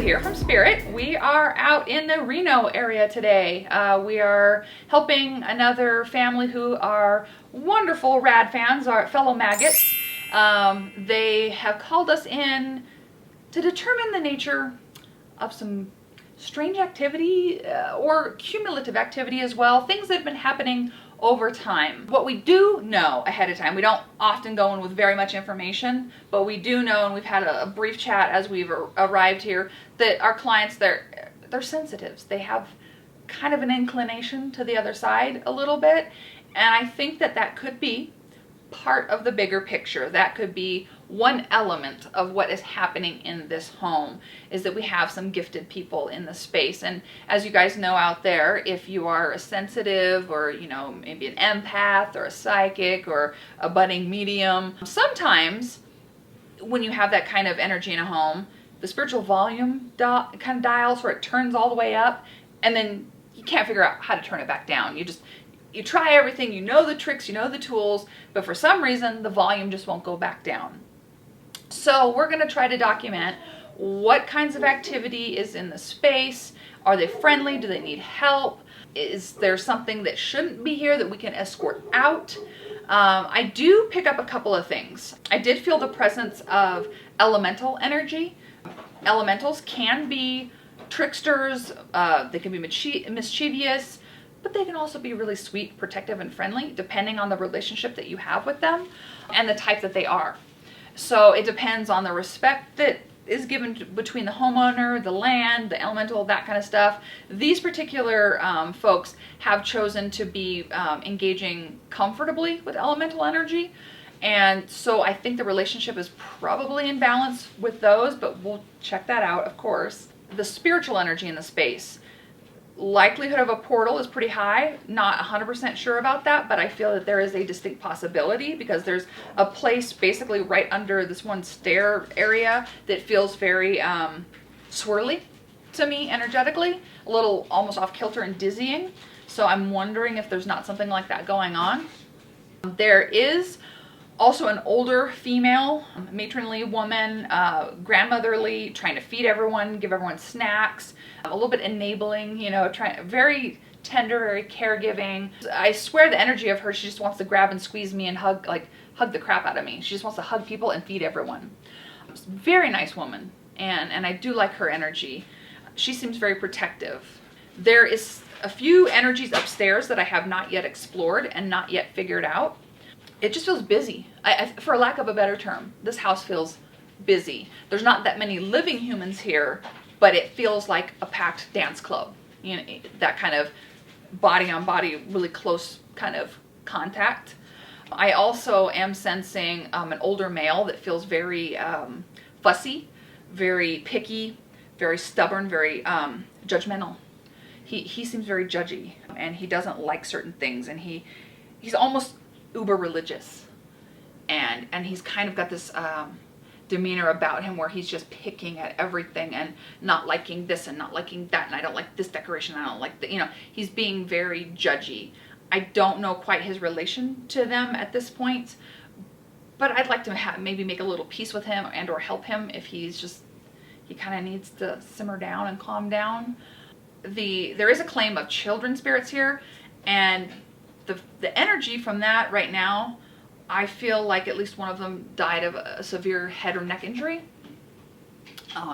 here from S.P.I.R.I.T. We are out in the Reno area today. We are helping another family who are wonderful RAD fans, our fellow maggots. They have called us in to determine the nature of some strange activity or cumulative activity as well, things that have been happening over time. What we do know ahead of time, we don't often go in with very much information, but we do know, and we've had a brief chat as we've arrived here, that our clients, they're sensitives. They have kind of an inclination to the other side a little bit, and I think that could be part of the bigger picture. That could be one element of what is happening in this home, is that we have some gifted people in the space. And as you guys know out there, if you are a sensitive or, maybe an empath or a psychic or a budding medium, sometimes when you have that kind of energy in a home, the spiritual volume kind of dials where it turns all the way up, and then you can't figure out how to turn it back down. You try everything, you know the tricks, you know the tools, but for some reason the volume just won't go back down. So we're going to try to document what kinds of activity is in the space. Are they friendly? Do they need help? Is there something that shouldn't be here that we can escort out? I do pick up a couple of things. I did feel the presence of elemental energy. Elementals can be tricksters, they can be mischievous, but they can also be really sweet, protective, and friendly, depending on the relationship that you have with them and the type that they are. So it depends on the respect that is given between the homeowner, the land, the elemental, that kind of stuff. These particular folks have chosen to be engaging comfortably with elemental energy. And so I think the relationship is probably in balance with those, but we'll check that out, of course. The spiritual energy in the space. Likelihood of a portal is pretty high. Not 100% sure about that, but I feel that there is a distinct possibility because there's a place basically right under this one stair area that feels very swirly to me energetically, a little almost off kilter and dizzying. So I'm wondering if there's not something like that going on. There is also an older female, matronly woman, grandmotherly, trying to feed everyone, give everyone snacks, a little bit enabling, very tender, very caregiving. I swear the energy of her, she just wants to grab and squeeze me and hug the crap out of me. She just wants to hug people and feed everyone. Very nice woman, and I do like her energy. She seems very protective. There is a few energies upstairs that I have not yet explored and not yet figured out. It just feels busy. For lack of a better term, this house feels busy. There's not that many living humans here, but it feels like a packed dance club. That kind of body on body, really close kind of contact. I also am sensing an older male that feels very fussy, very picky, very stubborn, very judgmental. He seems very judgy, and he doesn't like certain things, and he's almost uber religious, and he's kind of got this demeanor about him where he's just picking at everything and not liking this and not liking that, and I don't like this decoration, I don't like that. He's being very judgy. I don't know quite his relation to them at this point, but I'd like to maybe make a little peace with him and or help him if he kind of needs to simmer down and calm down. There is a claim of children spirits here, and the energy from that right now, I feel like at least one of them died of a severe head or neck injury.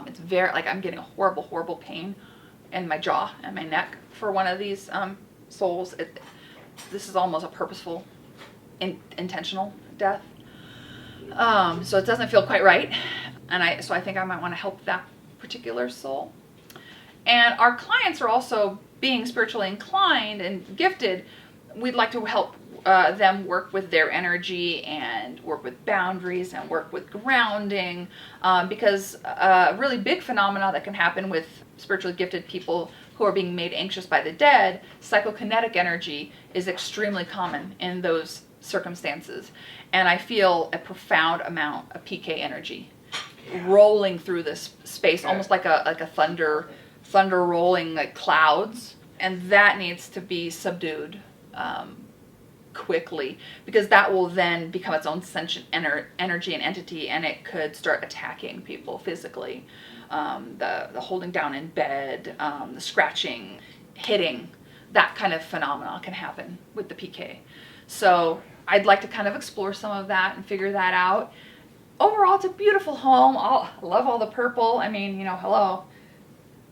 It's very, I'm getting a horrible, horrible pain in my jaw and my neck for one of these souls. This is almost a purposeful, intentional death. So it doesn't feel quite right. And so I think I might want to help that particular soul. And our clients are also being spiritually inclined and gifted. We'd like to help them work with their energy and work with boundaries and work with grounding, because a really big phenomenon that can happen with spiritually gifted people who are being made anxious by the dead, psychokinetic energy is extremely common in those circumstances. And I feel a profound amount of PK energy rolling through this space, almost like a thunder rolling like clouds, and that needs to be subdued, quickly, because that will then become its own sentient energy and entity, and it could start attacking people physically. The holding down in bed, the scratching, hitting, that kind of phenomena can happen with the PK. So I'd like to kind of explore some of that and figure that out. Overall, it's a beautiful home. I love all the purple. I mean, hello.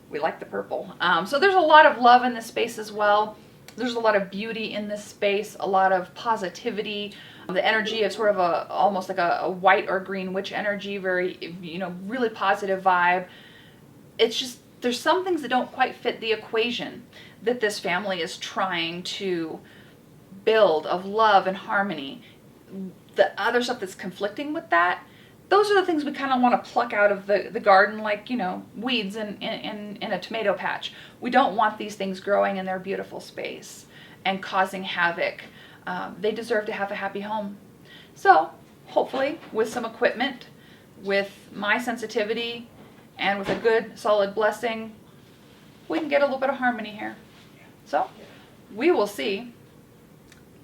We like the purple. So there's a lot of love in this space as well. There's a lot of beauty in this space, a lot of positivity. The energy of sort of almost like a white or green witch energy, very, really positive vibe. It's just, there's some things that don't quite fit the equation that this family is trying to build of love and harmony. The other stuff that's conflicting with that, those are the things we kind of want to pluck out of the garden, like, weeds in a tomato patch. We don't want these things growing in their beautiful space and causing havoc. They deserve to have a happy home. So, hopefully, with some equipment, with my sensitivity, and with a good, solid blessing, we can get a little bit of harmony here. So, we will see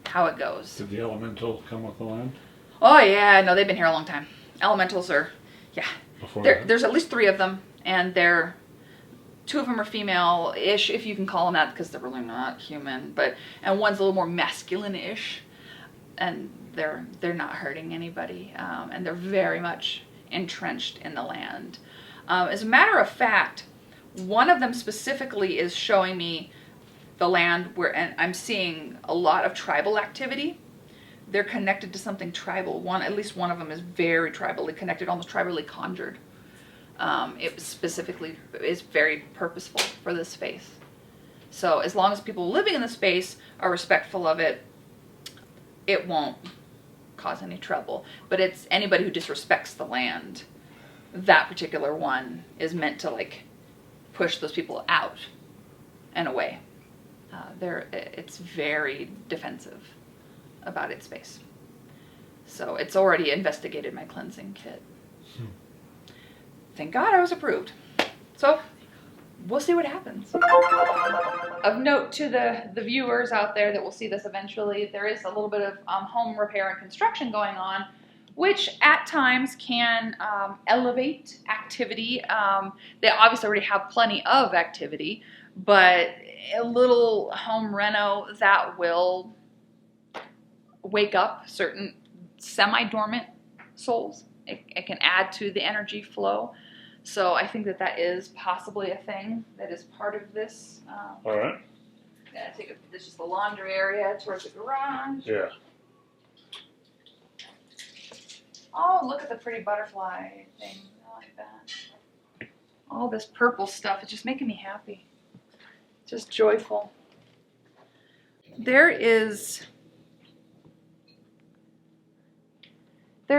how it goes. Did the elementals come with the land? Oh, yeah. No, they've been here a long time. Elementals are, there's at least 3 of them, and 2 of them are female-ish, if you can call them that, because they're really not human. And one's a little more masculine-ish, and they're not hurting anybody, and they're very much entrenched in the land. As a matter of fact, one of them specifically is showing me the land and I'm seeing a lot of tribal activity. They're connected to something tribal. At least one of them is very tribally connected, almost tribally conjured. It specifically is very purposeful for this space. So as long as people living in the space are respectful of it, it won't cause any trouble. But it's anybody who disrespects the land, that particular one is meant to push those people out and away. It's very defensive about its space. So it's already investigated my cleansing kit. Thank God I was approved. So we'll see what happens. Of note to the viewers out there that will see this eventually, there is a little bit of home repair and construction going on, which at times can elevate activity. They obviously already have plenty of activity, but a little home reno that will wake up certain semi-dormant souls. It can add to the energy flow. So I think that is possibly a thing that is part of this. All right. This is the laundry area towards the garage. Yeah. Oh, look at the pretty butterfly thing. I like that. All this purple stuff, it's just making me happy. Just joyful. There is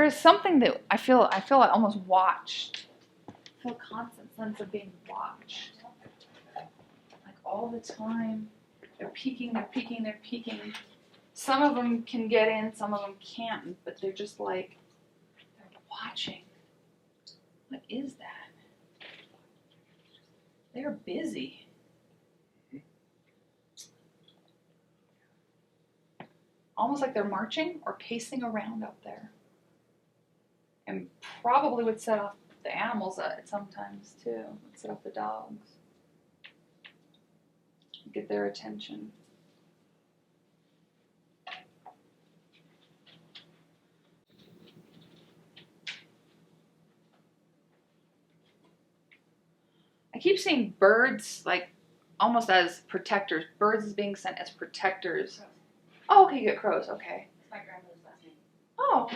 something that I feel I almost watched. I feel a constant sense of being watched. Like all the time. They're peeking. Some of them can get in, some of them can't, but they're just they're watching. What is that? They're busy. Almost like they're marching or pacing around up there. And probably would set off the animals sometimes too. Would set off the dogs. Get their attention. I keep seeing birds almost as protectors. Birds is being sent as protectors. Oh, okay, you get crows. Okay. It's my grandmother's last name. Oh.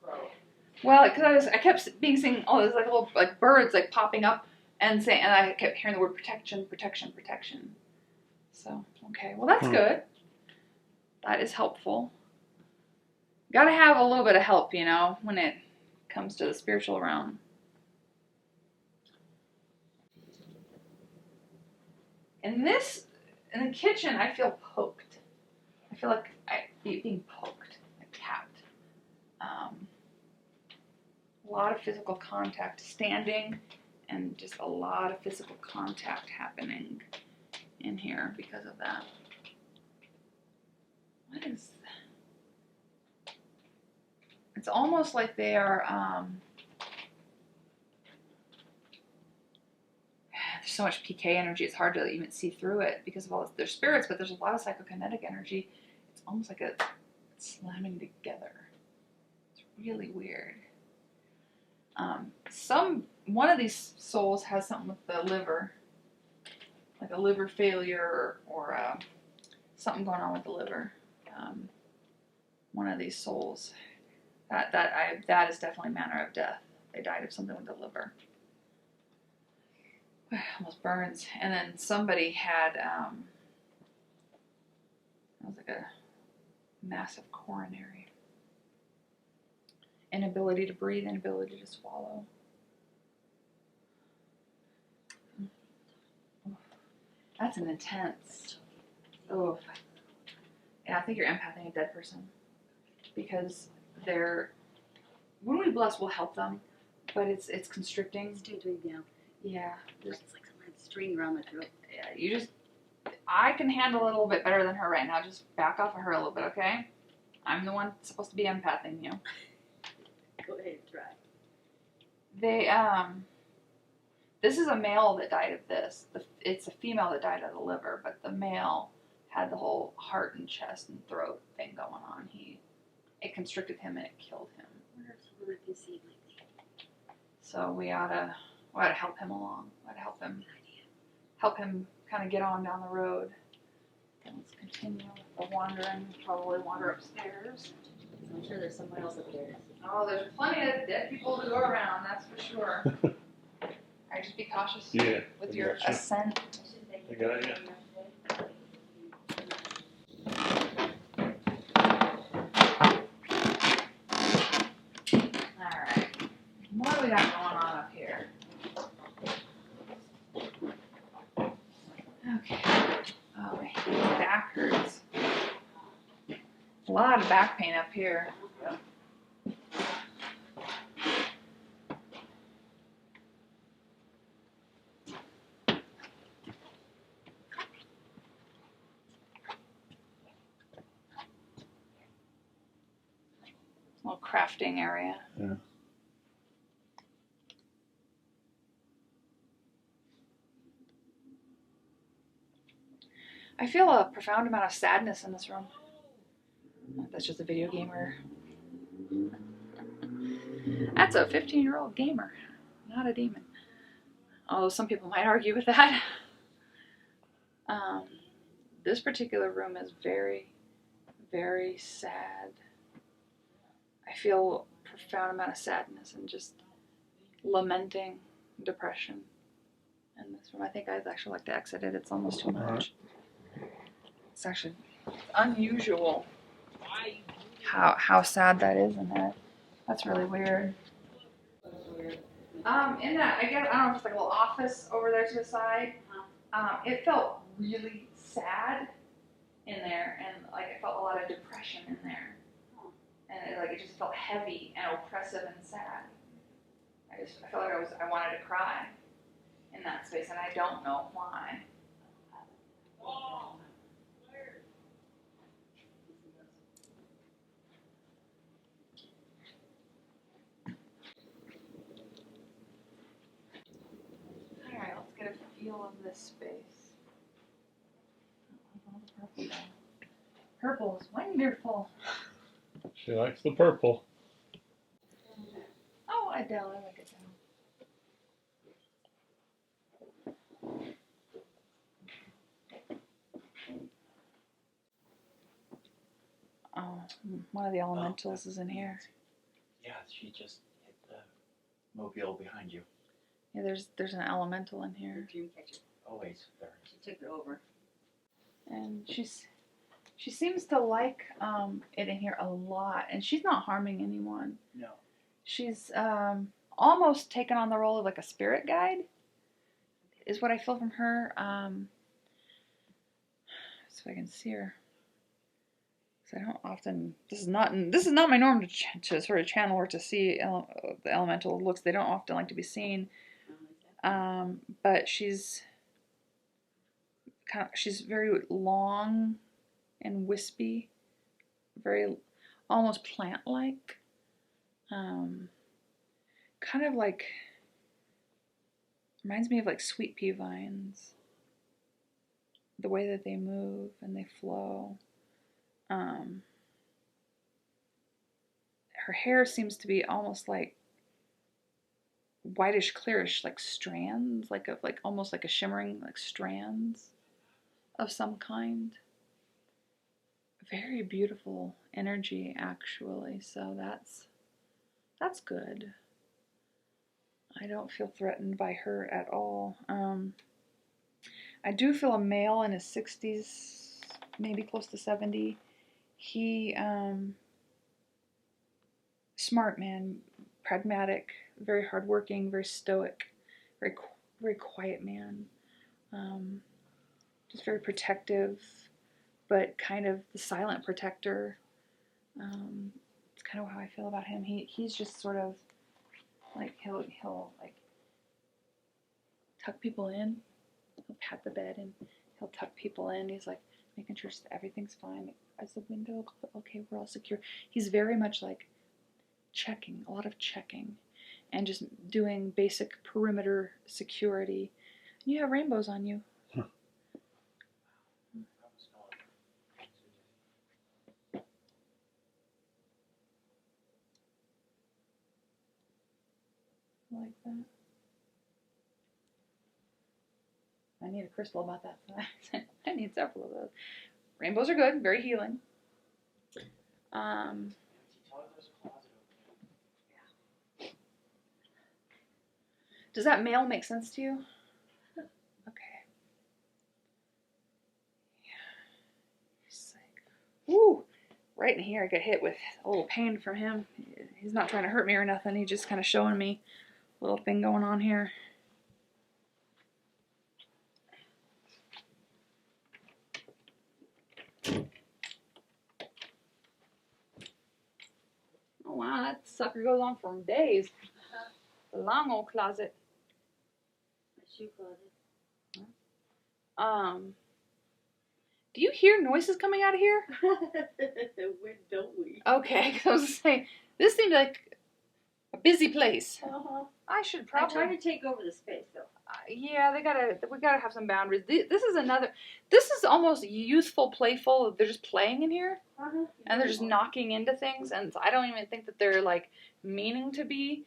Crow. Well, because I kept seeing all those little birds popping up and I kept hearing the word protection. So okay, well that's good. That is helpful. Got to have a little bit of help, when it comes to the spiritual realm. In the kitchen, I feel poked. I feel like being poked, tapped. A lot of physical contact, standing, and just a lot of physical contact happening in here because of that. What is that? It's almost like they are, there's so much PK energy, it's hard to even see through it because of all this. They're spirits, but there's a lot of psychokinetic energy. It's almost like it's slamming together. It's really weird. One of these souls has something with the liver, like a liver failure or something going on with the liver. One of these souls, that is definitely manner of death. They died of something with the liver. Almost burns. And then somebody had it was like a massive coronary. Inability to breathe, inability to swallow. That's an intense. Oh, yeah. I think you're empathing a dead person because when we bless, we'll help them, but it's constricting. It's doing now. Yeah. It's like some kind of string around my throat. Yeah. I can handle it a little bit better than her right now. Just back off of her a little bit, okay? I'm the one supposed to be empathing you. Go ahead, try. This is a male that died of this. It's a female that died of the liver, but the male had the whole heart and chest and throat thing going on. It constricted him and it killed him. I wonder if someone can see like So we ought to help him along. We ought to help him kind of get on down the road. And let's continue with the wandering. Probably wander upstairs. I'm sure there's someone else up there. Oh, there's plenty of dead people to go around, that's for sure. Alright, just be cautious with your gotcha. ascent. I got ya. Alright. What do we got going on up here? Okay. Oh, my back hurts. A lot of back pain up here. Little crafting area. Yeah. I feel a profound amount of sadness in this room. That's just a video gamer. That's a 15-year-old gamer, not a demon. Although some people might argue with that. This particular room is very, very sad. I feel a profound amount of sadness and just lamenting depression in this room. I think I'd actually like to exit it. It's almost too much. It's actually unusual how sad that is in there. That's really weird. In that, I don't know if it's like a little office over there to the side. It felt really sad in there, and like I felt a lot of depression in there, and it just felt heavy and oppressive and sad. I felt like I wanted to cry in that space, and I don't know why. Alright, let's get a feel of this space. Purple is wonderful. She likes the purple. Oh, Adele, I like Adele. Oh, one of the elementals is in here. Yeah, she just hit the mobile behind you. Yeah, there's an elemental in here. Dreamcatcher. Always there. She took it over. And she seems to like it in here a lot, and she's not harming anyone. No. She's almost taken on the role of like a spirit guide, is what I feel from her. So I can see her. Because I don't often. This is not my norm to sort of channel or to see the elemental looks. They don't often like to be seen. But she's very long and wispy, very almost plant-like. Kind of like, reminds me of like sweet pea vines. The way that they move and they flow. Her hair seems to be almost like whitish, clearish, like strands, like almost like a shimmering, like strands of some kind. Very beautiful energy, actually. So that's good. I don't feel threatened by her at all. I do feel a male in his 60s, maybe close to 70. He, smart man, pragmatic, very hardworking, very stoic, very, very quiet man. Just very protective, but kind of the silent protector. It's kind of how I feel about him. He's just sort of like he'll like tuck people in. He'll pat the bed and he'll tuck people in. He's like making sure everything's fine. Is the window okay? We're all secure. He's very much like checking, a lot of checking, and just doing basic perimeter security. You have rainbows on you. Like that. I need a crystal about that. I need several of those. Rainbows are good, very healing. Does that male make sense to you? Okay. Yeah. He's like, woo! Right in here, I get hit with a little pain from him. He's not trying to hurt me or nothing. He's just kind of showing me a little thing going on here. Oh wow, that sucker goes on for days. A long old closet. My shoe closet. Do you hear noises coming out of here? When don't we? Okay, I was saying, this seemed like a busy place. Uh-huh. I should I'm probably. trying to take over the space though. Yeah, we gotta have some boundaries. This is almost youthful, playful. They're just playing in here, Uh-huh. and they're just knocking into things, and I don't even think that they're like meaning to be,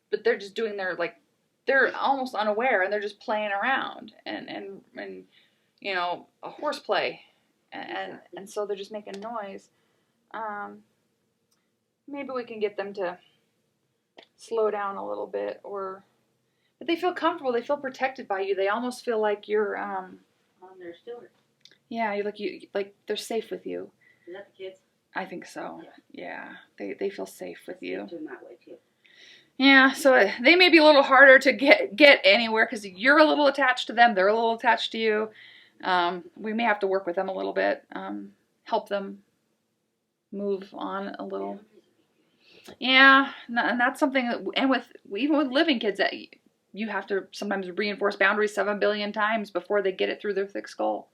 but they're just doing they're almost unaware, and they're just playing around, and you know, a horseplay, and so they're just making noise. Maybe we can get them to slow down a little bit, but they feel comfortable. They feel protected by you. They almost feel like you're On their steward. yeah, you like they're safe with you. Is that the kids? I think so. Yeah, they feel safe with you. Doing that way too. Yeah, so they may be a little harder to get anywhere because you're a little attached to them. They're a little attached to you. We may have to work with them a little bit, help them move on a little. Yeah, and that's something that, and even with living kids, that you have to sometimes reinforce boundaries 7 billion times before they get it through their thick skull.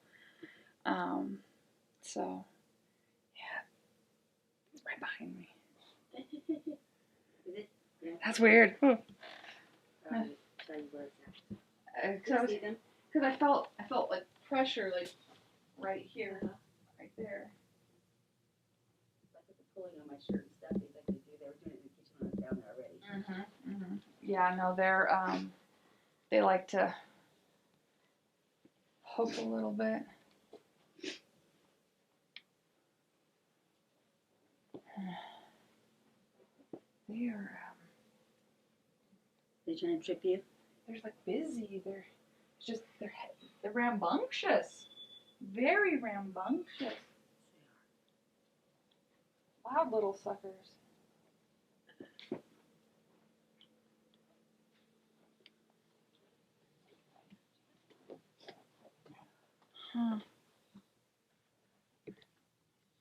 So, yeah, right behind me. Is it? Yeah. That's weird. Tell you where it's at. Because I felt like pressure, like right here, right there. Like with the pulling on my shirt and stuff, like they do. They were doing it in the kitchen when I was down there already. Yeah, no, they like to poke a little bit. They are. They trying to trip you? They're like busy. They're rambunctious. Very rambunctious. Loud little suckers.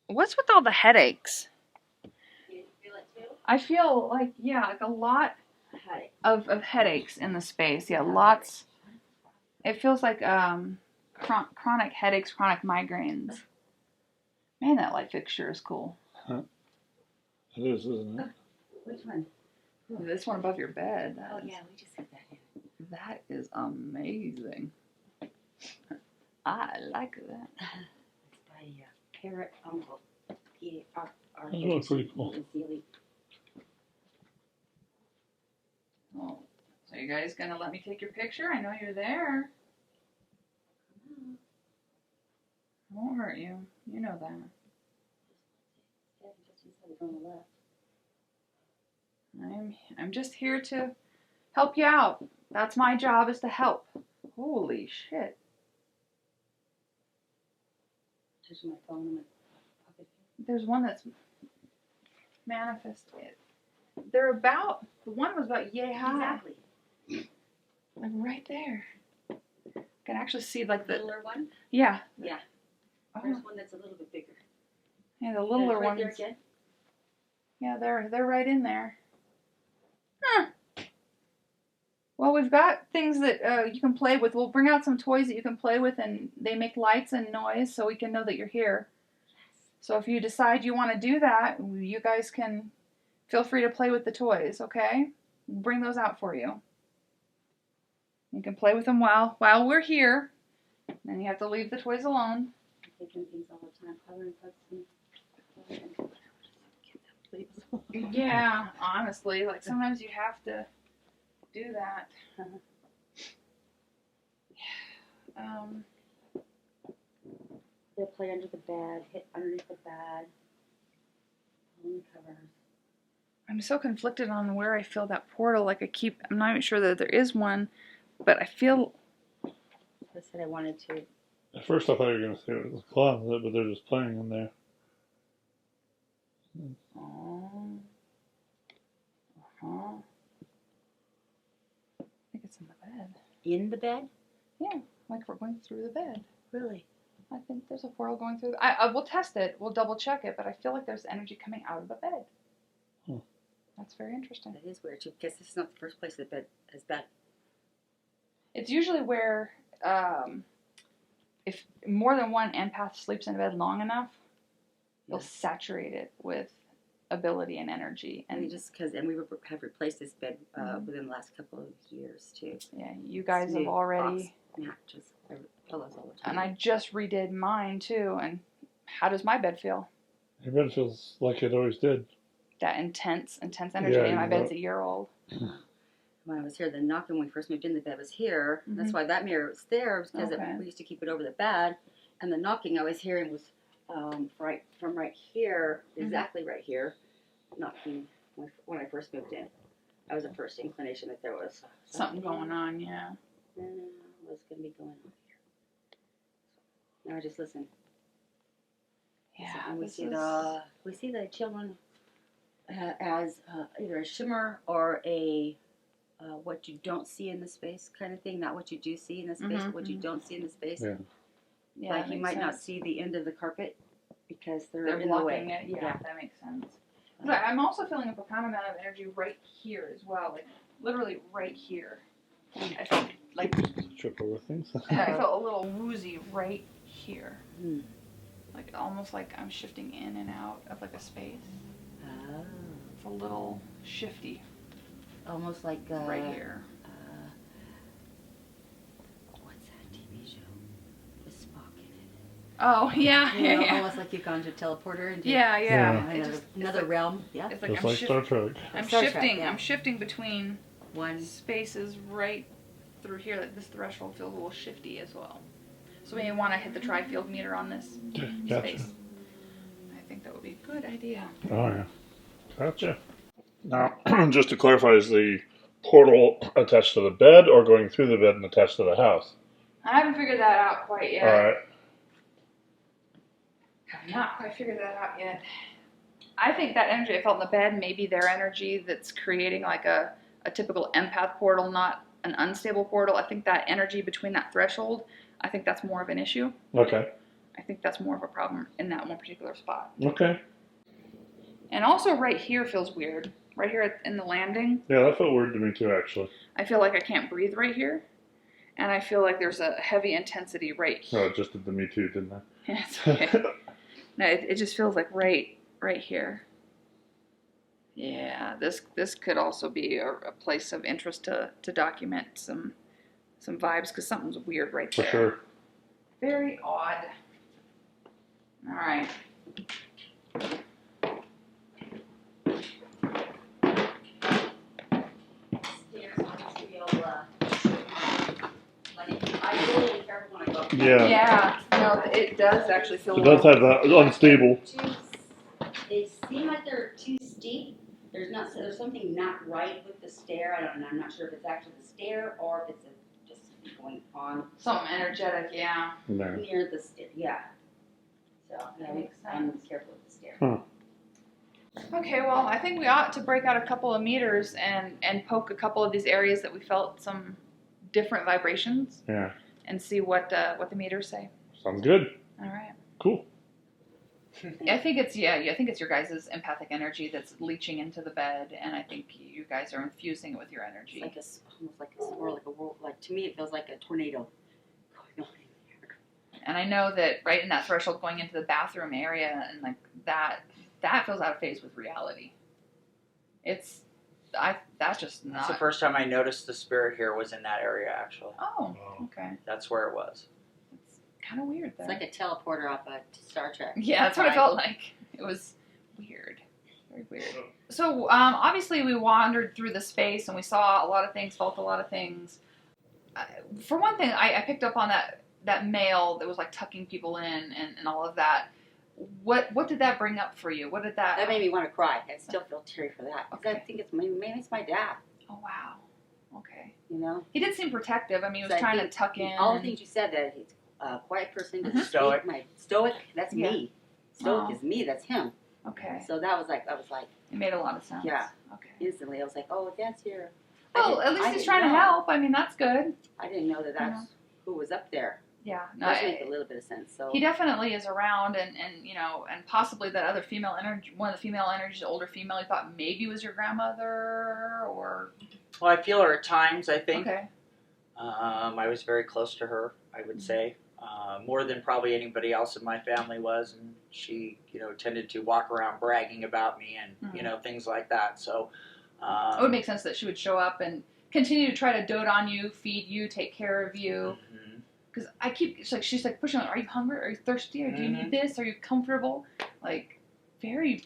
What's with all the headaches? You feel it too? I feel like, like a lot Headache. of headaches in the space. Yeah, lots. It feels like chronic headaches, chronic migraines. Man, that light fixture is cool. It is, isn't it? Which one? This one above your bed. Oh yeah, we just got that in. That is amazing. I like that. It's by Parrot Uncle. P-A-R-R. That's really pretty cool. Oh, so you guys gonna let me take your picture? I know you're there. I won't hurt you. You know that. Yeah, just inside on the left. I'm just here to help you out. That's my job, is to help. Holy shit. There's my phone in my pocket. There's one that's manifested. The one was about yay high. Exactly. Like right there. I can actually see like the, Littler one? yeah. Yeah. Oh, There's one that's a little bit bigger. yeah, the littler right ones. there again. Yeah, they're right in there. Huh. Well, we've got things that you can play with. We'll bring out some toys that you can play with, and they make lights and noise, so we can know that you're here. So if you decide you want to do that, you guys can feel free to play with the toys, okay? We'll bring those out for you. You can play with them while we're here. Then you have to leave the toys alone. I'm taking things all the time. Coloring books and Yeah, honestly, like sometimes you have to do that. They'll play under the bed, hit underneath the bed. Phone covers. I'm so conflicted on where I feel that portal. Like I'm not even sure that there is one, but I feel. I said I wanted to. At first I thought you were going to say it was a closet, but they're just playing in there. Oh. Uh-huh. I think it's in the bed. In the bed? Yeah, like we're going through the bed. Really? I think there's a portal going through. We'll test it. We'll double check it, but I feel like there's energy coming out of the bed. That's very interesting. That is weird too, because this is not the first place that bed has been. It's usually where, if more than one empath sleeps in bed long enough, they'll saturate it with ability and energy. And we have replaced this bed within the last couple of years too. Yeah, you guys have already. Matches, pillows all the time. And I just redid mine too. And how does my bed feel? Your bed feels like it always did. That intense energy. Yeah, And my bed's a year old. When I was here, the knocking when we first moved in, the bed was here. Mm-hmm. That's why that mirror was there, because we used to keep it over the bed. And the knocking I was hearing was from right here, exactly right here, knocking when I first moved in. That was the first inclination that there was something going on, yeah. What's going to be going on here? Now I just listen. Yeah, and we see the children as either a shimmer or a what you don't see in the space kind of thing. Not what you do see in the space, but what you don't see in the space. Yeah. Yeah, like you might not see the end of the carpet because they're in blocking the way. it. Yeah, that makes sense. But I'm also feeling a profound amount of energy right here as well, like literally right here. I felt like trip over things. I felt a little woozy right here, Mm. like almost like I'm shifting in and out of like a space. Oh. It's a little shifty. Almost like right here. What's that TV show with Spock in it? Oh yeah, yeah. Almost like you've gone to teleporter and another realm. Yeah, it's like just like Star Trek. I'm shifting between one spaces right through here. Like this threshold feels a little shifty as well. So we want to hit the tri-field meter on this space. I think that would be a good idea. Oh yeah, gotcha. Now, just to clarify, is the portal attached to the bed or going through the bed and attached to the house? I haven't figured that out quite yet. All right. I've not quite figured that out yet. I think that energy I felt in the bed may be their energy that's creating like a typical empath portal, not an unstable portal. I think that energy between that threshold, I think that's more of an issue. Okay. I think that's more of a problem in that one particular spot. Okay. And also right here feels weird. Right here in the landing. Yeah, that felt weird to me too, actually. I feel like I can't breathe right here. And I feel like there's a heavy intensity right here. Oh, it just did to me too, didn't it? Yeah, it's okay. No, it just feels like right right here. Yeah, this could also be a place of interest to document some vibes, because something's weird right For there. sure. Very odd. All right. Yeah. Yeah. No, it does actually feel. It does have that unstable. They seem like they're too steep. There's something not right with the stair. I'm not sure if it's actually the stair or if it's just going on. Something energetic, yeah. No. Near the stair, yeah. So That makes I'm sense. careful with the stair. Huh. Okay, well, I think we ought to break out a couple of meters and poke a couple of these areas that we felt some different vibrations. Yeah. And see what the meters say. Sounds good. All right. Cool. I think it's your guys' empathic energy that's leaching into the bed, and I think you guys are infusing it with your energy. It's like almost like a whirl. Like to me, it feels like a tornado going on in here. And I know that right in that threshold going into the bathroom area, and like that feels out of phase with reality. That's just not. That's the first time I noticed the spirit here was in that area, actually. Oh, okay. That's where it was. It's kind of weird, though. It's like a teleporter off of Star Trek. Yeah, that's what it felt like. It was weird. Very weird. So, obviously we wandered through the space and we saw a lot of things, felt a lot of things. For one thing, I picked up on that male that was like tucking people in and all of that. What did that bring up for you? What did that... That made me want to cry. I still feel teary for that. Because Okay. I think maybe it's my dad. Oh, wow. Okay. You know? He did seem protective. I mean, he was So I trying to think tuck in. All the things you said, that he's a quiet person, doesn't Stoic. speak. Stoic, that's Yeah. me. Stoic Oh. is me, that's him. Okay. So I was like, It made a lot of sense. Yeah. Okay. instantly, I was like, oh, Dad's here. Well, at least he's trying to help. I mean, that's good. I didn't know that's who was up there. Yeah. It No, does make a little bit of sense. So he definitely is around, and possibly that other female energy, one of the female energies, older female, you thought maybe was your grandmother, or... Well, I feel her at times, I think. Okay. I was very close to her, I would say. More than probably anybody else in my family was. And she, tended to walk around bragging about me and, things like that. So... it would make sense that she would show up and continue to try to dote on you, feed you, take care of you. Because she's like pushing on, are you hungry? Are you thirsty? Or do you need this? Are you comfortable? Like, very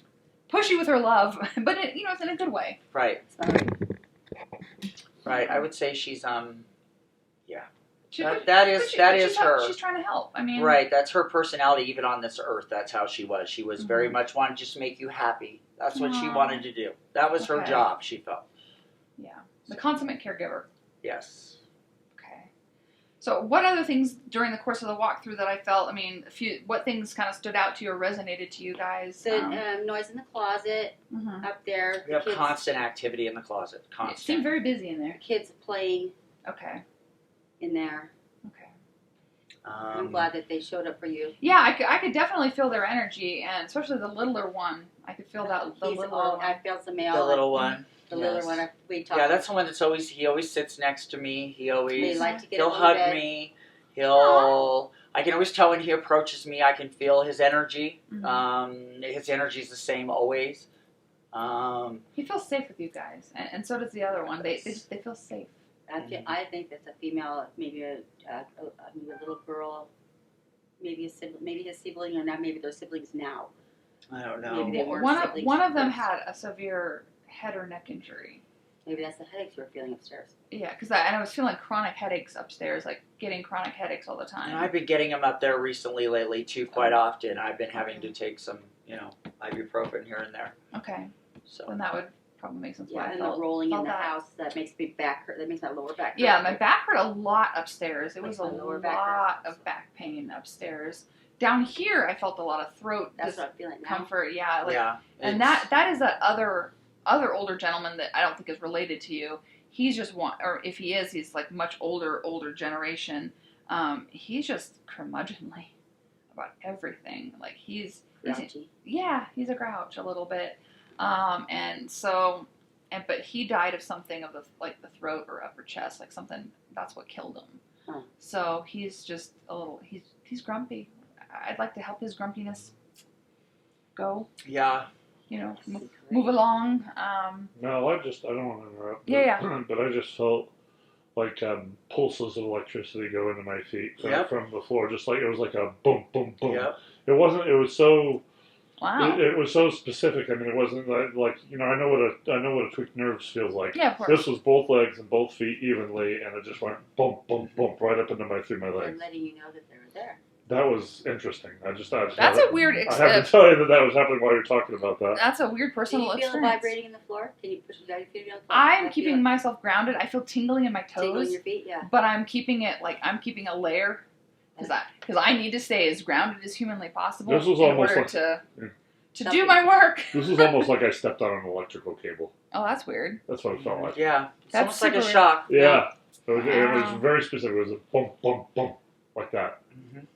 pushy with her love, but it's in a good way. Right. sorry. Right. I would say she's, yeah. She- That but is she's her. She's trying to help. I mean, Right. That's her personality, even on this earth. That's how she was. She was very much wanted to just make you happy. That's what she Aw. wanted to do. That was her Okay. job, she felt. Yeah, the consummate caregiver. Yes. Okay. So, what other things during the course of the walkthrough that I felt? I mean, what things kind of stood out to you or resonated to you guys? The noise in the closet up there. We have kids, constant activity in the closet. It Constant. seemed very busy in there. kids playing Okay. in there. Okay. I'm glad that they showed up for you. Yeah, I could definitely feel their energy, and especially the littler one. I could feel that the littler one. I felt the male. The little one. The Yes. little one. We talked. Yeah, that's the one that's he always sits next to me. He They always, like to get he'll a little hug bit. me. I can always tell when he approaches me, I can feel his energy. His energy's the same always. He feels safe with you guys, and so does the other one. They feel safe. I think that's a female, maybe a little girl, maybe his sibling, or not. Maybe they're siblings now. I don't know. Maybe they weren't One siblings of them first. had a severe head or neck injury. Maybe that's the headaches you were feeling upstairs. Yeah, because I was feeling chronic headaches upstairs, like getting chronic headaches all the time. And I've been getting him up there recently, lately, too, quite often. I've been having to take some, ibuprofen here and there. Okay, So. then that would probably make sense. Yeah, why I and felt, the rolling felt in the that. house that makes me back hurt. That makes my lower back hurt. Yeah, my back hurt a lot upstairs. It was Makes a my lower back lot hurt. of back pain upstairs. Down here, I felt a lot of throat That's what I'm feeling now. discomfort. Yeah, Yeah. and that is that other older gentleman that I don't think is related to you. He's just or if he is, he's like much older Mm-hmm. generation. He's just curmudgeonly about everything. Like he's Grouchy. he's a grouch a little bit. But he died of something of the throat or upper chest, like something that's what killed him. Oh. So he's just a little he's grumpy. I'd like to help his grumpiness. go. Yeah. You know, move along. No, I don't want to interrupt. Yeah. But I just felt like pulses of electricity go into my feet Yep. from the floor, just like it was like a boom, boom, boom. Yep. It wasn't. It was so. Wow. It was so specific. I mean, it wasn't like I know what a tweaked nerve feels like. Yeah, of course. This was both legs and both feet evenly, and it just went boom, boom, boom right up into through my They're legs. letting you know that they're there. That was interesting. I just That's had a weird. I have to tell you that was happening while you're talking about that. That's a weird personal Do you feel experience. it vibrating in the floor? Can you push it down your feet on the floor? I'm keeping myself grounded. I feel tingling in my toes. Tingling your feet, yeah. But I'm keeping it I'm keeping a layer because I need to stay as grounded as humanly possible This was in almost order like, to do my work. This was almost like I stepped on an electrical cable. Oh, that's weird. That's what it felt like. Yeah. It's That's almost like a super shock. Yeah. It was Wow. very specific. It was a boom, boom, boom, like that.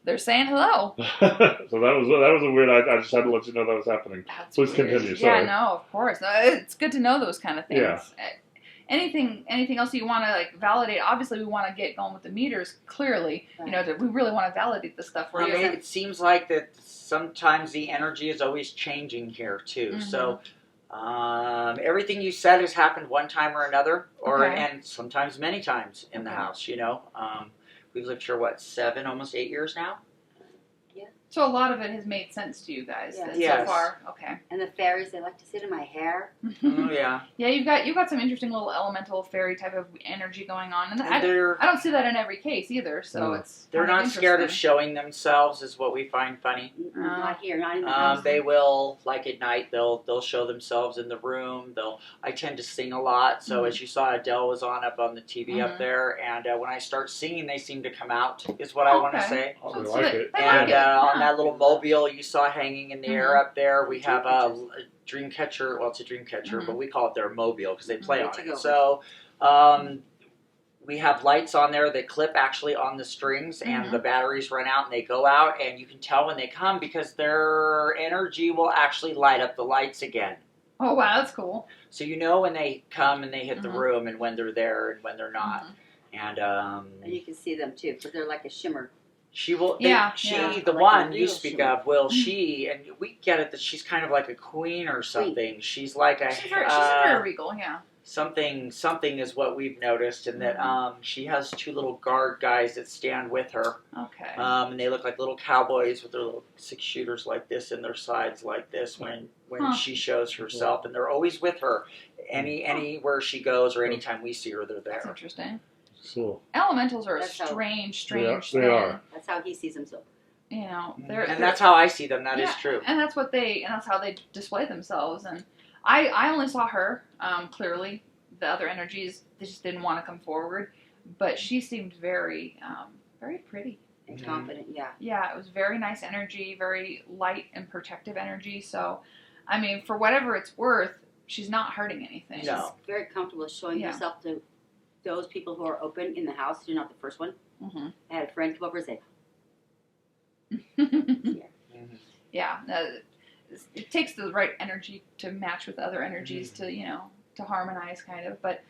They're saying hello. So that was a weird. I just had to let you know that was happening. That's Please weird. continue. Yeah, Sorry. no, of course. It's good to know those kind of things. Yeah. Anything else you want to validate? Obviously, we want to get going with the meters. Clearly, Right. we really want to validate this stuff for I you. mean, it seems like that sometimes the energy is always changing here too. Mm-hmm. So everything you said has happened one time or another, Okay. and sometimes many times in the house. We've lived here almost 8 years now. So a lot of it has made sense to you guys Yeah. so Yes. far. Okay. And the fairies, they like to sit in my hair. Oh yeah, Yeah, you've got some interesting little elemental fairy type of energy going on, and and I they're don't see that in every case either. So it's they're kind of not scared of interesting. showing themselves, is what we find funny. Not here, not in the house. They will, like at night, they'll show themselves in the room. I tend to sing a lot, so as you saw, Adele was up on the TV up there, and when I start singing, they seem to come out. Is what I want to Okay. say. I really So like they- it. they And like it. on Yeah. that little mobile you saw hanging in the air up there, we have a dream catcher. Well, it's a dream catcher, but we call it their mobile because they play on it. So we have lights on there that clip actually on the strings, and the batteries run out and they go out, and you can tell when they come because their energy will actually light up the lights again. Oh wow, that's cool. So you know when they come and they hit the room, and when they're there and when they're not. And And you can see them too, because they're like a shimmer. she will. Yeah, The Like one a you real speak shimmer. of, will she? And we get it that she's kind of like a queen or something. She's like a. She's very regal. Yeah. Something is what we've noticed, and that she has two little guard guys that stand with her, Okay. and they look like little cowboys with their little 6-shooters like this in their sides like this when she shows herself, and they're always with her anywhere she goes or anytime we see her, they're That's there. interesting. Cool. Elementals are That's a how- strange They thing. are. That's how he sees himself. You know, And that's how I see them. That is true. And that's how they display themselves. And I only saw her clearly. The other energies, they just didn't want to come forward. But she seemed very, very pretty. And confident, yeah. Yeah, it was very nice energy, very light and protective energy. So, I mean, for whatever it's worth, she's not hurting anything. No. She's very comfortable showing herself to those people who are open in the house. You're not the first one. Mm-hmm. I had a friend come over and say, Yeah, it takes the right energy to match with other energies to harmonize, kind of. But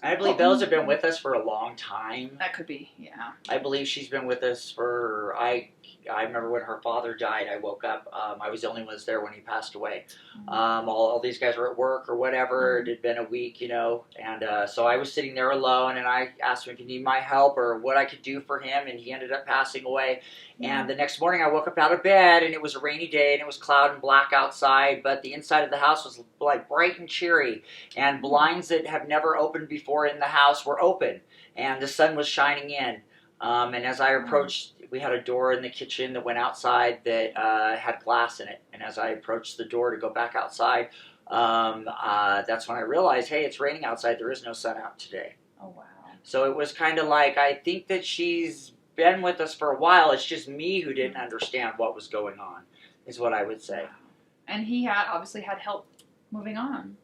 I believe those have been with us for a long time. that could be, yeah. I believe she's been with us for, I remember when her father died, I woke up, I was the only one that was there when he passed away. All these guys were at work or whatever, it had been a week, and so I was sitting there alone, and I asked him if he needed my help or what I could do for him, and he ended up passing away. And the next morning I woke up out of bed, and it was a rainy day, and it was cloud and black outside, but the inside of the house was like bright and cheery, and blinds that have never opened before in the house were open, and the sun was shining in. And as I approached, we had a door in the kitchen that went outside that had glass in it, and as I approached the door to go back outside, that's when I realized, hey, it's raining outside, there is no sun out today. Oh, wow. So it was kind of like, I think that she's been with us for a while. It's just me who didn't understand what was going on, is what I would say. Wow. And he obviously had help moving on,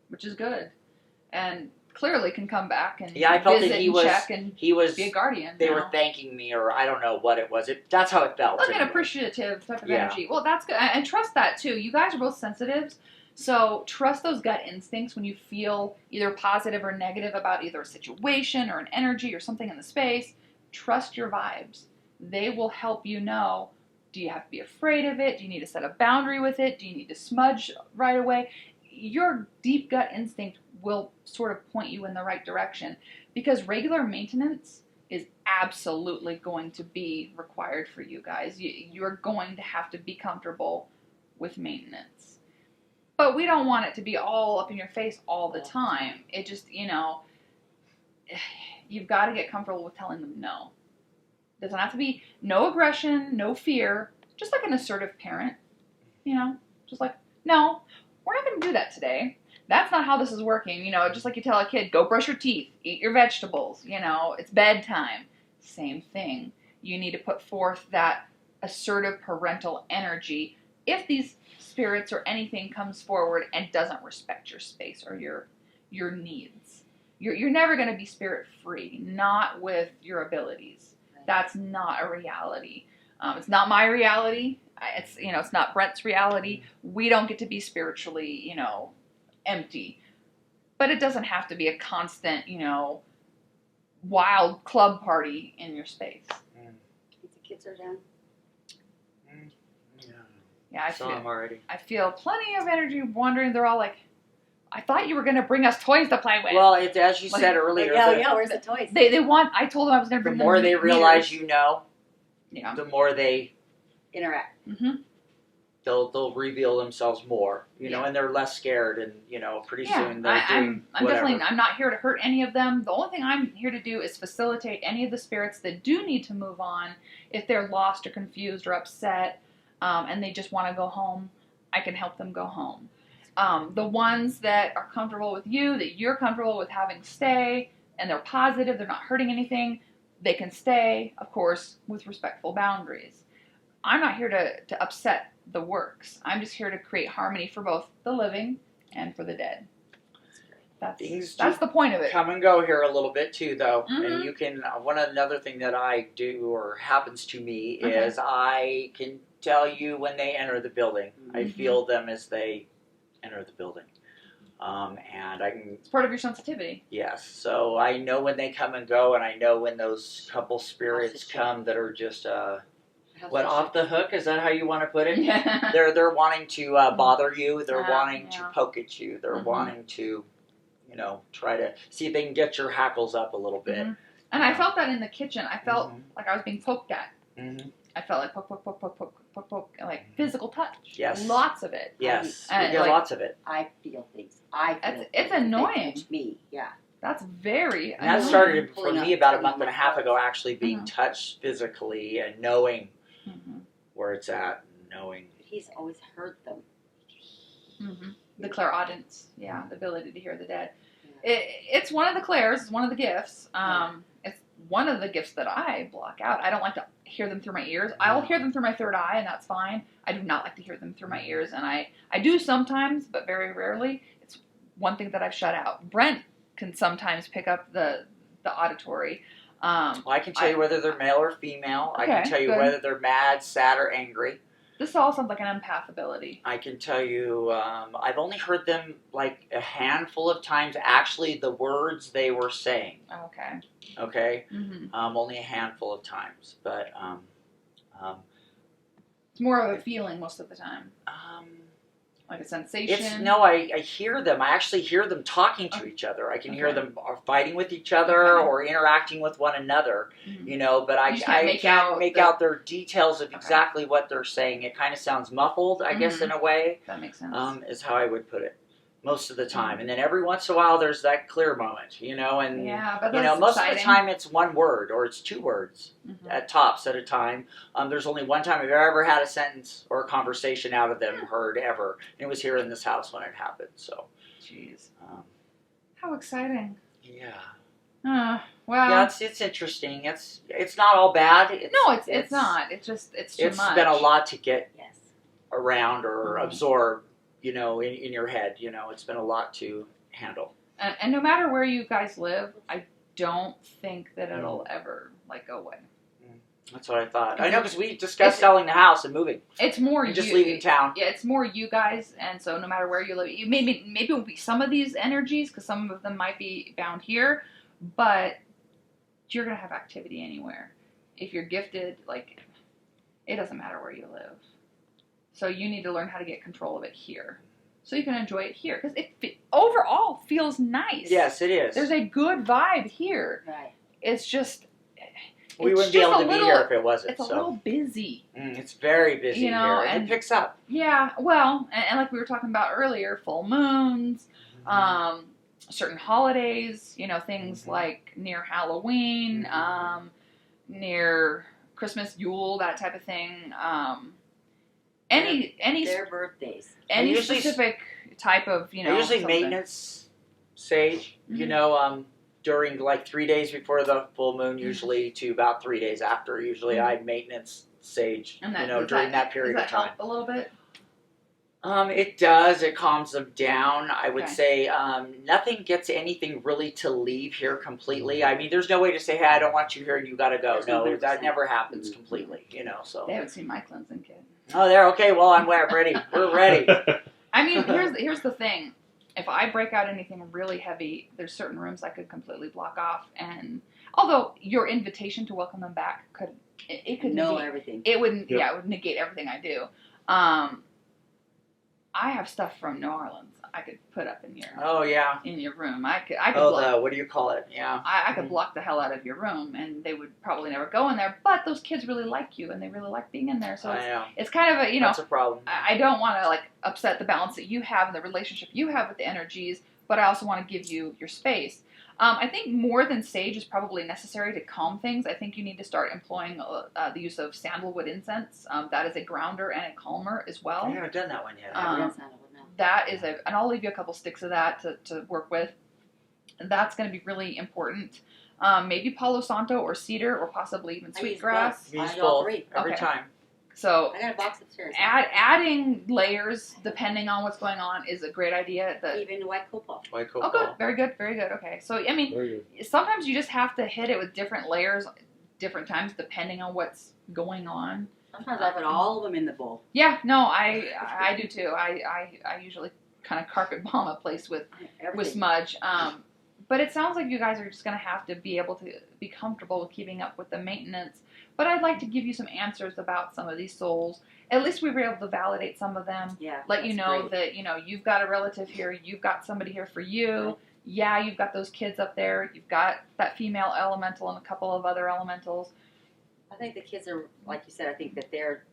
which is good. And clearly can come back and I felt visit that and check and he was be a guardian. They were thanking me, or I don't know what it was. That's how it felt. Like an anyway. appreciative type of energy. Well, that's good. And trust that, too. You guys are both sensitives. So trust those gut instincts when you feel either positive or negative about either a situation or an energy or something in the space. Trust your vibes. They will help you know Do you have to be afraid of it? Do you need to set a boundary with it? Do you need to smudge right away? Your deep gut instinct will sort of point you in the right direction, because regular maintenance is absolutely going to be required for you guys. You're going to have to be comfortable with maintenance. But we don't want it to be all up in your face all the time. It just, you've got to get comfortable with telling them no. It doesn't have to be no aggression, no fear, just like an assertive parent, just like, no, we're not going to do that today. That's not how this is working. Just like you tell a kid, go brush your teeth, eat your vegetables, it's bedtime. Same thing. You need to put forth that assertive parental energy if these spirits or anything comes forward and doesn't respect your space or your needs. You're never going to be spirit free, not with your abilities. That's not a reality. It's not my reality. It's not Brent's reality. We don't get to be spiritually, empty. But it doesn't have to be a constant, wild club party in your space. The kids are down. Yeah, I feel plenty of energy wandering. They're all like, I thought you were going to bring us toys to play with. Well, as you said earlier. Where's the toys? They want, I told them I was going to bring them. The more they realize meters. The more they interact. Mm-hmm. They'll reveal themselves more, and they're less scared, and pretty soon they'll I'm whatever. definitely, I'm not here to hurt any of them. The only thing I'm here to do is facilitate any of the spirits that do need to move on if they're lost or confused or upset, and they just want to go home. I can help them go home. The ones that are comfortable with you, that you're comfortable with having stay, and they're positive, they're not hurting anything, they can stay, of course, with respectful boundaries. I'm not here to upset the works. I'm just here to create harmony for both the living and for the dead. That's the point of it. Come and go here a little bit too, though. Mm-hmm. And you can. Another thing that I do or happens to me is I can tell you when they enter the building. Mm-hmm. I feel them as they enter the building. And I can. It's part of your sensitivity. Yes. So I know when they come and go, and I know when those couple spirits come that are just off the hook? Is that how you want to put it? Yeah. They're wanting to bother you. They're wanting to poke at you. They're wanting to, try to see if they can get your hackles up a little bit. Mm-hmm. And I felt that in the kitchen. I felt like I was being poked at. Mm-hmm. I felt like poke, like physical touch. Yes. Lots of it. Yes. We get lots of it. I feel things. It's annoying. They touch me. Yeah. That's very annoying. And that started for me about a month and a half ago, actually being touched physically and knowing where it's at, knowing. He's always heard them. Mm-hmm. The clairaudience, the ability to hear the dead. Yeah. It's one of the clairs, it's one of the gifts. It's one of the gifts that I block out. I don't like to hear them through my ears. I'll hear them through my third eye, and that's fine. I do not like to hear them through my ears, and I do sometimes, but very rarely. It's one thing that I've shut out. Brent can sometimes pick up the auditory. I can tell you whether they're male or female. Okay, I can tell you whether they're mad, sad, or angry. This all sounds like an empath ability. I can tell you, I've only heard them like a handful of times, actually, the words they were saying. Okay. Okay? Mm-hmm. Only a handful of times. But, it's more of a feeling most of the time. Like a sensation? I hear them. I actually hear them talking to each other. I can hear them fighting with each other or interacting with one another, but I can't make out their details of exactly what they're saying. It kind of sounds muffled, I guess, in a way. That makes sense. Is how I would put it. Most of the time. And then every once in a while there's that clear moment, and but that's most exciting. of the time it's one word or it's two words at tops at a time. There's only one time I've ever had a sentence or a conversation out of them heard ever. And it was here in this house when it happened. So, jeez, how exciting! Yeah. Well, yeah, it's interesting. It's not all bad. It's not. It's just it's too much. It's been a lot to get around or absorb. In your head, it's been a lot to handle. And no matter where you guys live, I don't think that it'll ever go away. That's what I thought. I know because we discussed selling the house and moving. It's more just leaving town. Yeah, it's more you guys, and so no matter where you live, maybe it will be some of these energies because some of them might be bound here, but you're gonna have activity anywhere if you're gifted. it doesn't matter where you live. So you need to learn how to get control of it here, so you can enjoy it here, because it overall feels nice. Yes, it is. There's a good vibe here. Right. It's just We wouldn't be able to be here if it wasn't. It's a little busy. It's very busy You know, here, and it picks up. Yeah, well, and like we were talking about earlier, full moons, certain holidays, you know, things like near Halloween, near Christmas, Yule, that type of thing. Any their birthdays. Any usually, specific type of, you know, usually something. maintenance sage, you know, during like 3 days before the full moon, usually to about 3 days after. Usually I maintenance sage, And that, you know, during that period does of that time. help a little bit? It does. It calms them down. I would Okay. say nothing gets anything really to leave here completely. I mean, there's no way to say, hey, I don't want you here and you got to go. There's No, 100%. that never happens completely, you know. So. They haven't seen my cleansing kit. Oh, there. Okay, well, I'm ready. We're ready. I mean, here's the thing. If I break out anything really heavy, there's certain rooms I could completely block off. And although your invitation to welcome them back could know negate, everything. it would Yep. it would negate everything I do. I have stuff from New Orleans I could put up in Oh, yeah. your room. I could Oh, block. what do you call it? Yeah. I could block the hell out of your room, and they would probably never go in there. But those kids really like you, and they really like being in there. So I know. it's kind of a, you know, That's a problem. I don't want to like upset the balance that you have and the relationship you have with the energies, but I also want to give you your space. I think more than sage is probably necessary to calm things. I think you need to start employing the use of sandalwood incense. That is a grounder and a calmer as well. I haven't done that one yet. That's not a no. That is and I'll leave you a couple sticks of that to work with. And that's going to be really important. Maybe Palo Santo or cedar or possibly even I use sweetgrass. both. I Use do all both three. every Okay. time. So I got a box upstairs. adding layers depending on what's going on is a great idea. Even white copal. White Oh, copal. good. Very good. Very good. Okay. So, I mean, Very good. sometimes you just have to hit it with different layers, different times, depending on what's going on. Sometimes I put all of them in the bowl. Yeah, no, I do too. I usually kind of carpet bomb a place with Everything. smudge. But it sounds like you guys are just going to have to be able to be comfortable with keeping up with the maintenance. But I'd like to give you some answers about some of these souls. At least we were able to validate some of them. Yeah. Let you that's know great. that, you know, you've got a relative here, you've got somebody here for you. Yeah, you've got those kids up there, you've got that female elemental and a couple of other elementals. I think the kids are, like you said, I think that they're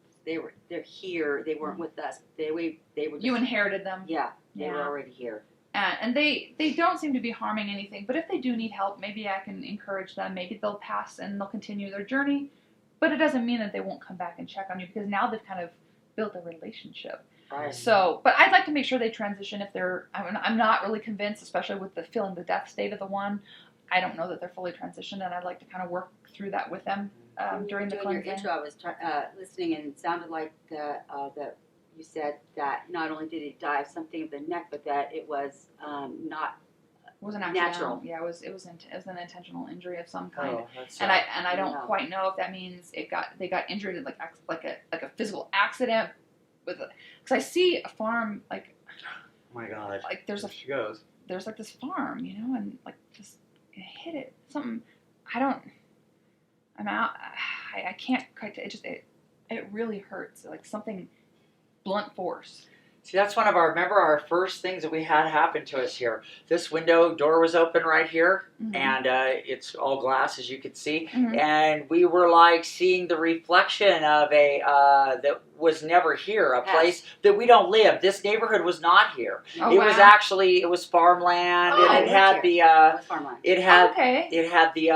here. They weren't with us. They were just, You inherited them. Yeah, they Yeah. were already here. And they don't seem to be harming anything, but if they do need help, maybe I can encourage them. Maybe they'll pass and they'll continue their journey, but it doesn't mean that they won't come back and check on you, because now they've kind of built a relationship. Right. So, but I'd like to make sure they transition if they're, I'm not really convinced, especially with the feeling the death state of the one. I don't know that they're fully transitioned, and I'd like to kind of work through that with them during the During your cleansing. intro, I was listening, and it sounded like that you said that not only did it die of something of the neck, but that it was not. It was an accidental. Natural. Yeah, it was an intentional injury of some kind. Oh, that's And I don't No. quite know if that means they got injured in like a physical accident with because I see a farm oh my God. like There she goes. there's like this farm, you know, and like just it hit it something. I'm out. I can't quite. It really hurts. Like something blunt force. See, that's one of our first things that we had happen to us here. This door was open right here, Mhm. and it's all glass, as you could see. Mhm. And we were like seeing the reflection of that was never here, a Yes. place that we don't live. This neighborhood was not here. Oh, It was wow. actually, it was farmland, Oh, and it I had lived the, It was farmland. it had, Okay. it had the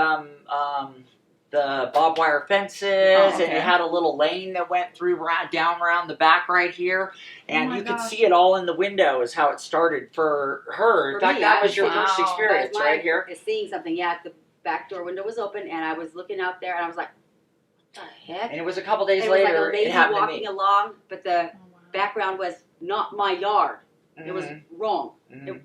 barbed wire fences, Oh, and okay. it had a little lane that went through down around the back right here, and my you could gosh. see it all in the window. Is how it started for her. In For fact, me, that I was your was- first Wow. experience, That was right here. Seeing something. Yeah, the back door window was open, and I was looking out there, and I was like, "What the heck?" And it was a couple days It was like later. a lady it happened to walking me. along, but the Oh, wow. background was not my yard. It was Mhm. wrong. Mhm.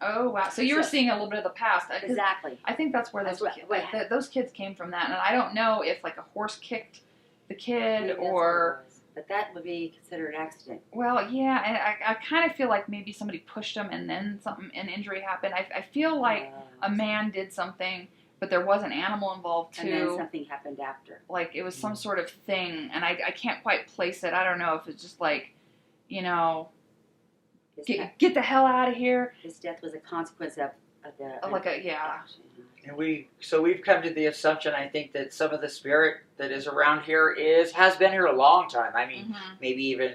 Oh wow! So you were So- seeing a little bit of the past. 'Cause Exactly. I think that's where That's those what- those kids came from. That, and I don't know if like a horse kicked the kid Maybe that's or. what it was. But that would be considered an accident. Well, yeah, and I kind of feel like maybe somebody pushed him and then an injury happened. I feel like a man did something but there was an animal involved too. And then something happened after. Like it was some sort of thing, and I can't quite place it. I don't know if it's just like, you know, get the hell out of here. His death was a consequence of the Like a yeah. And we've come to the assumption, I think, that some of the spirit that is around here has been here a long time. I mean, maybe even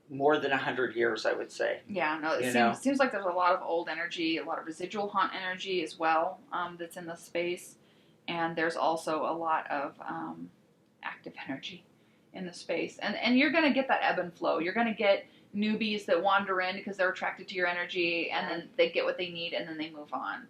more than 100 years, I would say. Yeah, no, it seems like there's a lot of old energy, a lot of residual haunt energy as well, that's in the space. And there's also a lot of active energy in the space. And you're going to get that ebb and flow. You're going to get newbies that wander in because they're attracted to your energy, and then they get what they need, and then they move on.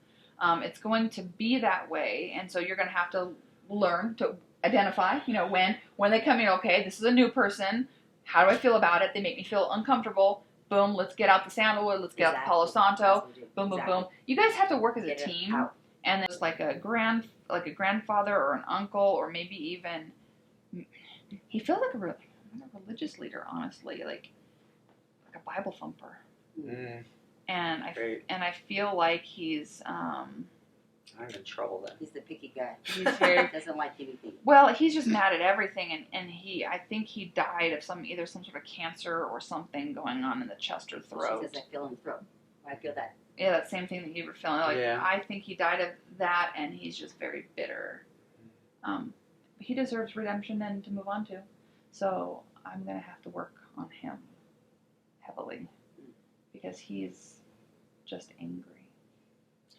It's going to be that way, and so you're going to have to learn to identify, you know, when they come in, okay, this is a new person. How do I feel about it? They make me feel uncomfortable. Boom, let's get out the sandalwood. Let's get out the Palo Santo. Boom, boom, boom. You guys have to work as a team. And there's like a grandfather or an uncle, or maybe even, he feels like a religious leader, honestly, like a Bible thumper. And I feel like he's I'm in trouble then. He's the picky guy. He's very doesn't like anything. Well, he's just mad at everything, and I think he died of either some sort of cancer or something going on in the chest or throat. She says I feel in the throat. I feel that. Yeah, that same thing that you were feeling. Like, yeah. I think he died of that, and he's just very bitter. He deserves redemption and to move on to. So I'm going to have to work on him heavily because he's just angry.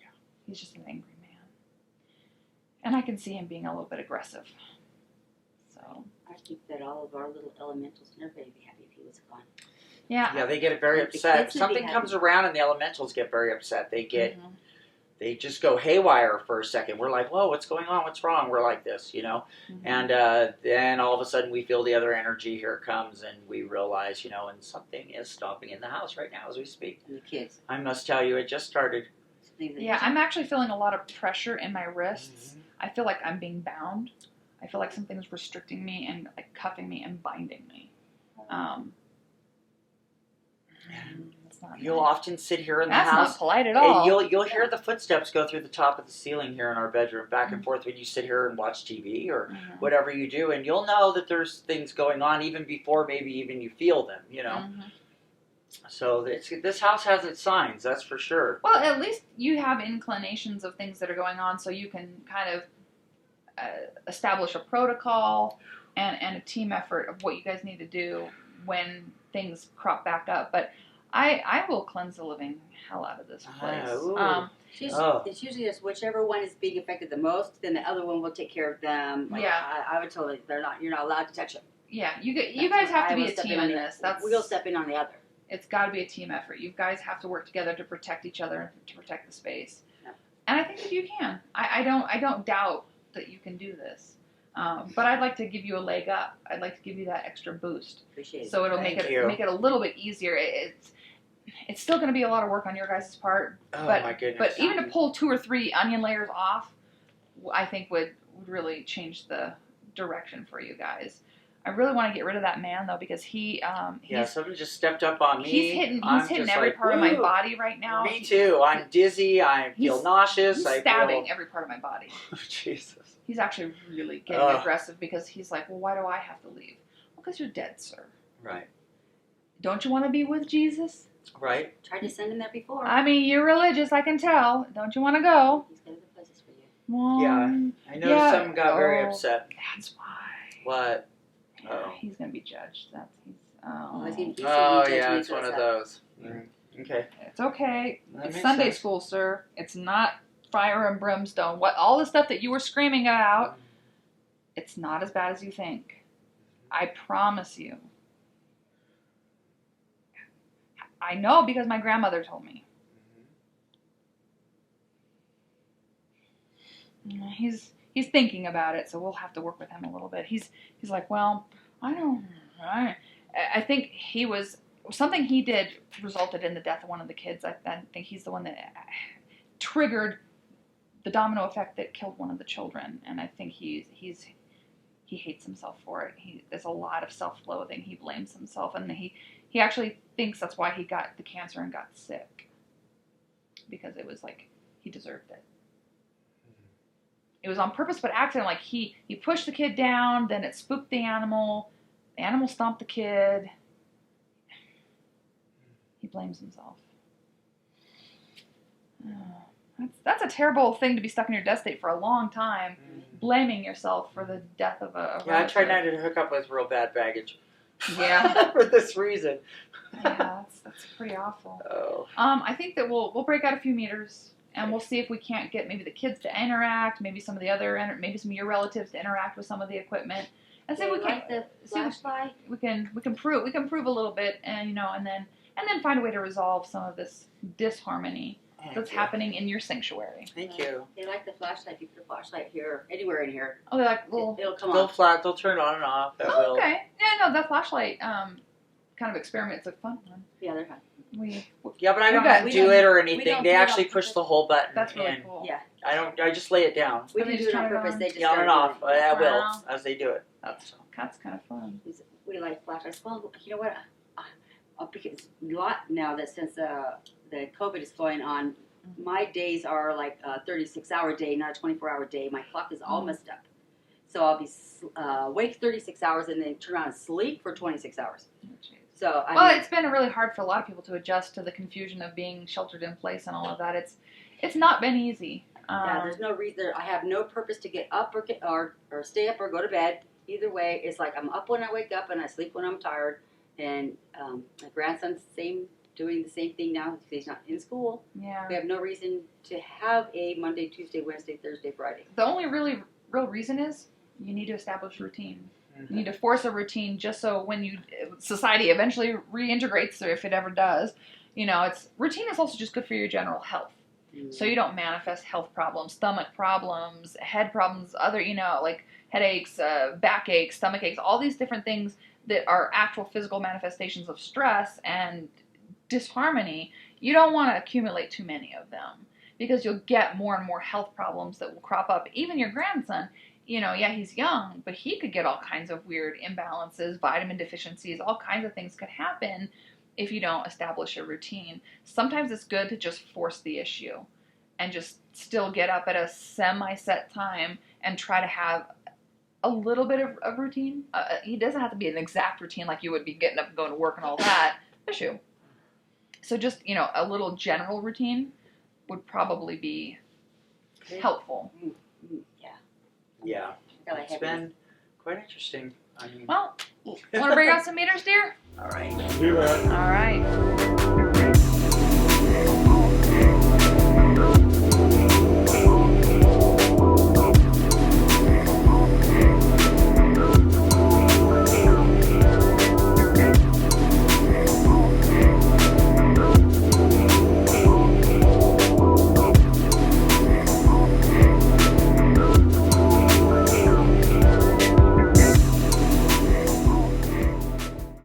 Yeah. He's just an angry man. And I can see him being a little bit aggressive. So I think that all of our little elementals and everybody would be happy if he was gone. yeah. Yeah, they get very upset. Something comes around and the elementals get very upset. They get, they just go haywire for a second. We're like, whoa, what's going on? What's wrong? We're like this, you know? And then all of a sudden we feel the other energy. Here it comes, and we realize, you know, and something is stomping in the house right now as we speak. And the kids. I must tell you, it just started. Yeah, I'm actually feeling a lot of pressure in my wrists. I feel like I'm being bound. I feel like something's restricting me and like cuffing me and binding me. You'll often sit here in the house. house. That's not polite at all. And you'll hear the footsteps go through the top of the ceiling here in our bedroom, back and forth when you sit here and watch TV or whatever you do, and you'll know that there's things going on even before maybe even you feel them, you know. So this house has its signs, that's for sure. Well, at least you have inclinations of things that are going on, so you can kind of establish a protocol and a team effort of what you guys need to do when things crop back up. But I will cleanse the living hell out of this place. It's usually just whichever one is being affected the most, then the other one will take care of them. Like, yeah, I would totally. You're not allowed to touch them. Yeah, you guys have to be a team in this. We'll step in on the other. It's got to be a team effort. You guys have to work together to protect each other, to protect the space. Yeah. And I think that you can. I don't doubt that you can do this. But I'd like to give you a leg up. I'd like to give you that extra boost. Appreciate it. So it'll make it a little bit easier. It's still going to be a lot of work on your guys' part. But, my goodness. But even to pull 2 or 3 onion layers off, I think would really change the direction for you guys. I really want to get rid of that man though, because somebody just stepped up on me. He's hitting every part of my body right now. Me too. I'm dizzy. I feel nauseous. He's stabbing every part of my body. Jesus. He's actually really getting aggressive because he's like, well, why do I have to leave? Well, because you're dead, sir. Right. Don't you want to be with Jesus? Right. Tried to send him there before. I mean, you're religious, I can tell. Don't you want to go? He's got other places for you. Well, yeah. I know some got very upset. That's why. What? Yeah, he's going to be judged. It's one of those. Okay. It's okay. It's Sunday school, sir. It's not fire and brimstone. All the stuff that you were screaming about, it's not as bad as you think. I promise you. I know because my grandmother told me. He's thinking about it, so we'll have to work with him a little bit. He's like, well, I think something he did resulted in the death of one of the kids. I think he's the one that triggered the domino effect that killed one of the children, and I think he hates himself for it. There's a lot of self-loathing. He blames himself, and he actually thinks that's why he got the cancer and got sick, because it was like he deserved it. it was on purpose but accident. Like he pushed the kid down, then it spooked the animal stomped the kid. He blames himself. That's a terrible thing to be stuck in your death state for a long time, blaming yourself for the death of a relative. Yeah, I try not to hook up with real bad baggage. Yeah. For this reason. Yeah, that's pretty awful. Oh. I think that we'll break out a few meters, and we'll see if we can't get maybe the kids to interact, maybe some of the other, maybe some of your relatives to interact with some of the equipment, and see if we can. Like the flashlight. We can prove a little bit, and and then find a way to resolve some of this disharmony that's happening in your sanctuary. Thank you. They like the flashlight. If you put a flashlight here, anywhere in here, Oh, they're like little. it'll come They'll on. flat. They'll turn on and off. Oh, okay. Yeah, no, that flashlight kind of experiment's a fun one. Yeah, they're fine. Yeah, but I don't got- have to do it or anything. don't They do it actually on push purpose. the whole button. That's really and cool. Yeah, I just lay it down. we They didn't do just it on turn it purpose. on. They just Yeah, on and started off. doing it. I will Wow. as they do it. That's kind of fun. We like flashlights. Well, you know what? Because a lot now that since the COVID is going on, my days are like a 36-hour day, not a 24-hour day. My clock is all messed up. So I'll be awake 36 hours and then turn around and sleep for 26 hours. So It's been really hard for a lot of people to adjust to the confusion of being sheltered in place and all of that. It's not been easy. yeah, there's no reason. I have no purpose to get up or stay up or go to bed. Either way, it's like I'm up when I wake up and I sleep when I'm tired. And my grandson's doing the same thing now because he's not in school. Yeah. We have no reason to have a Monday, Tuesday, Wednesday, Thursday, Friday. The only really real reason is you need to establish routine. Mm-hmm. You need to force a routine just so when society eventually reintegrates, or if it ever does, routine is also just good for your general health. So you don't manifest health problems, stomach problems, head problems, other, like headaches, backaches, stomach aches, all these different things that are actual physical manifestations of stress and disharmony. You don't want to accumulate too many of them because you'll get more and more health problems that will crop up. Even your grandson, he's young, but he could get all kinds of weird imbalances, vitamin deficiencies, all kinds of things could happen if you don't establish a routine. Sometimes it's good to just force the issue and just still get up at a semi-set time and try to have a little bit of routine. He doesn't have to be an exact routine like you would be getting up and going to work and all that. Issue. So just, a little general routine would probably be helpful. Yeah. Yeah. Really It's heavy. been quite interesting. I mean, Well, want to bring out some meters, dear? all right. Do that. All right.